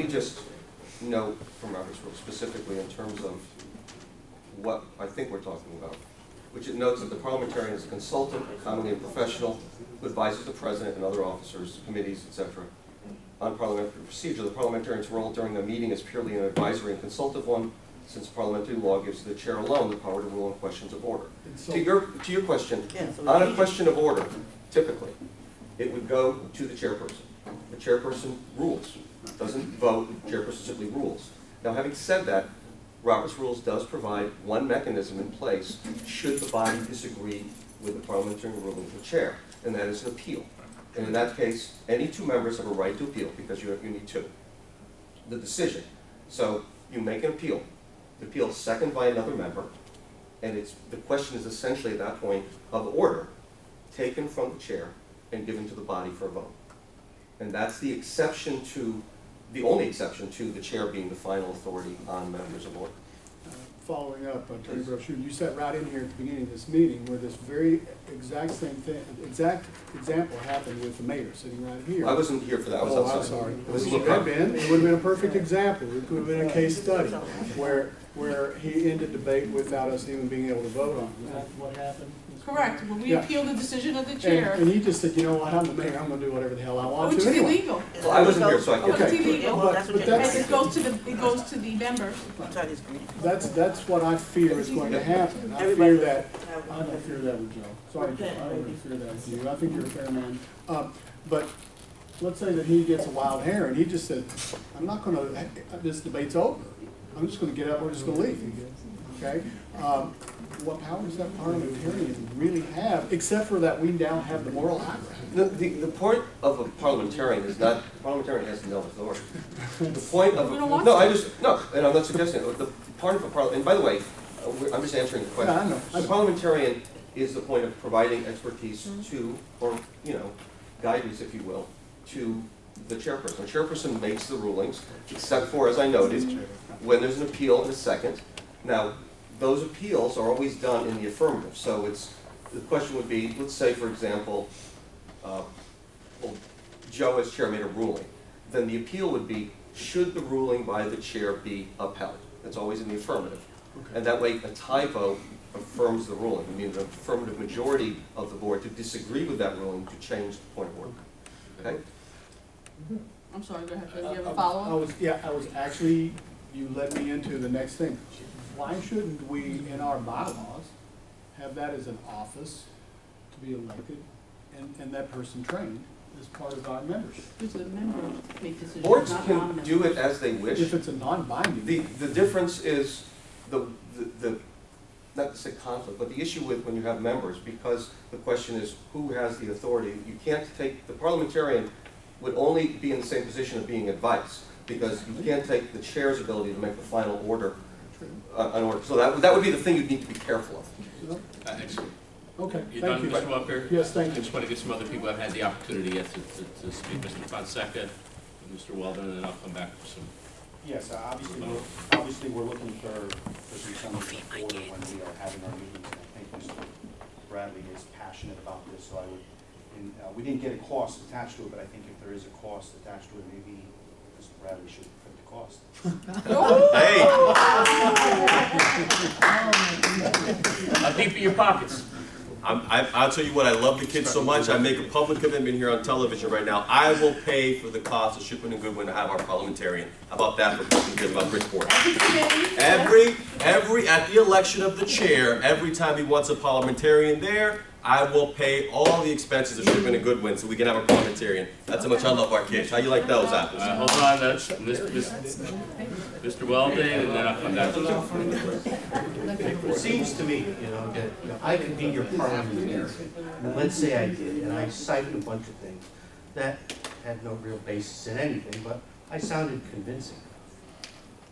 just note from Robert's Rules specifically in terms of what I think we're talking about, which it notes that the parliamentarian is a consultant, commonly a professional, who advises the president and other officers, committees, etc. on parliamentary procedure. The parliamentarian's role during a meeting is purely an advisory and consultative one, since parliamentary law gives the chair alone the power to rule on questions of order. To your question, on a question of order, typically, it would go to the chairperson. The chairperson rules, doesn't vote, the chairperson simply rules. Now, having said that, Robert's Rules does provide one mechanism in place should the body disagree with the parliamentarian ruling of the chair, and that is an appeal. And in that case, any two members have a right to appeal, because you need two. The decision. So you make an appeal. The appeal is seconded by another member, and the question is essentially at that point of order, taken from the chair and given to the body for a vote. And that's the exception to, the only exception to the chair being the final authority on matters of order. Following up, Attorney Brochu, you sat right in here at the beginning of this meeting where this very exact same thing, exact example happened with the mayor sitting right here. I wasn't here for that. I was outside. I'm sorry. It would have been a perfect example. It could have been a case study where he ended debate without us even being able to vote on it. Is that what happened? Correct. When we appeal the decision of the chair. And he just said, you know what, I'm the mayor, I'm going to do whatever the hell I want which to is anyway. illegal. Well, I wasn't here, so I can't. It's illegal. But that's, and it goes to the member. That's what I fear is going to happen. I fear that. I don't fear that with Joe. Sorry, Joe. I don't really fear that with you. I think you're a fair man. But let's say that he gets a wild hair and he just said, I'm not going to, this debate's over. I'm just going to get up, we're just going to leave. Okay? What power does that parliamentarian really have, except for that we now have the moral high ground? The point of a parliamentarian is not, parliamentarian has no authority. The point of, and I'm not suggesting it. The part of a parliament, and by the way, I'm just answering the question. Yeah, I know. The parliamentarian is the point of providing expertise to, or, guidance, if you will, to the chairperson. The chairperson makes the rulings, except for, as I noted, when there's an appeal in a second. Now, those appeals are always done in the affirmative. So the question would be, let's say, for example, Joe as chair made a ruling. Then the appeal would be, should the ruling by the chair be upheld? That's always in the affirmative. Okay. And that way, a tie vote affirms the ruling. It means an affirmative majority of the board to disagree with that ruling to change the point of order. Okay? I'm sorry, go ahead. Do you have a follow-up? I was actually, you led me into the next thing. Why shouldn't we, in our bylaws, have that as an office to be elected and that person trained as part of our membership? Because the members make decisions. Boards can do it as they wish. If it's a non-binding. The difference is not to say conflict, but the issue with when you have members, because the question is who has the authority. You can't take, the parliamentarian would only be in the same position of being advice, because you can't take the chair's ability to make the final order. So that would be the thing you'd need to be careful of. Excellent. Okay, You thank done, you. Mr. Walker? Yes, thank you. I just want to get some other people who have had the opportunity yet to speak. Mr. Fonseca, Mr. Weldon, and then I'll come back for some. Yes, obviously we're looking for some order when we are having our meetings. And I think Mr. Bradley is passionate about this, so I would. We didn't get a cost attached to it, but I think if there is a cost attached to it, maybe Mr. Bradley should foot the cost. Hey! I'll deep in your pockets. I'll tell you what, I love the kids so much, I make a public commitment here on television right now. I will pay for the cost of Shipman and Goodwin to have our parliamentarian. How about that for public years about Bridgeport? At the election of the chair, every time he wants a parliamentarian there, I will pay all the expenses of Shipman and Goodwin so we can have a parliamentarian. That's how much I love our kids. How you like those apples? Hold on, that's Mr. Weldon, and then I'll come back to It seems to me, that I could be your parliamentarian. Let's say I did, and I cited a bunch of things that had no real basis in anything, but I sounded convincing.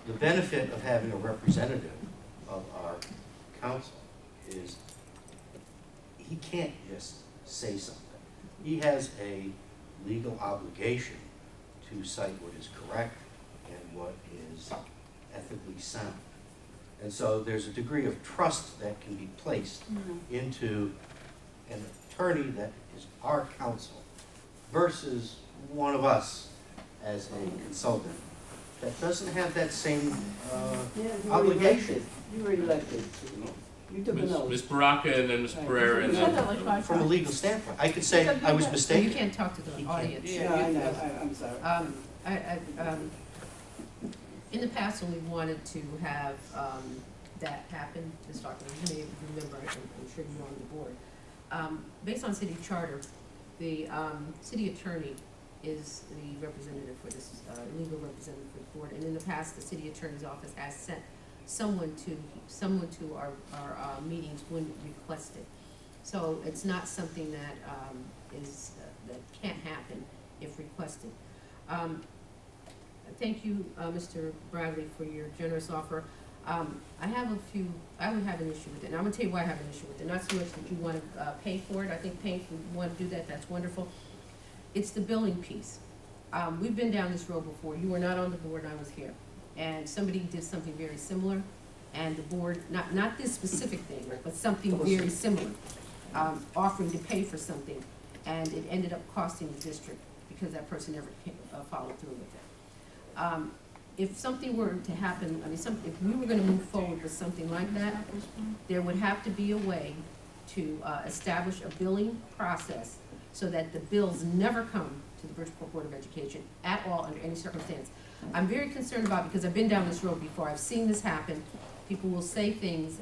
The benefit of having a representative of our council is he can't just say something. He has a legal obligation to cite what is correct and what is ethically sound. And so there's a degree of trust that can be placed into an attorney that is our counsel versus one of us as a consultant that doesn't have that same Yeah, you were obligation. elected. You were elected. You took an oath. Ms. Baraka and then Mr. Pereira and You said that like then. five From a times. legal standpoint, I could say I was So you mistaken. can't talk to the audience. Yeah, I know, I'm sorry. In the past, when we wanted to have, that happen, Ms. Stockman, you may remember, I'm sure you were on the board. Based on city charter, the, city attorney is the representative for this, legal representative for the board, and in the past, the city attorney's office has sent someone to our meetings when requested. So it's not something that, that can't happen if requested. Thank you, Mr. Bradley, for your generous offer. I would have an issue with it, and I'm gonna tell you why I have an issue with it. Not so much that you wanna, pay for it, I think paying for, you wanna do that, that's wonderful. It's the billing piece. We've been down this road before, you were not on the board, I was here. And somebody did something very similar, and the board, not this specific thing, but something very similar, offering to pay for something, and it ended up costing the district because that person never followed through with it. If something were to happen, I mean, if we were gonna move forward with something like that, there would have to be a way to establish a billing process so that the bills never come to the Bridgeport Board of Education at all under any circumstance. I'm very concerned about it because I've been down this road before. I've seen this happen. People will say things,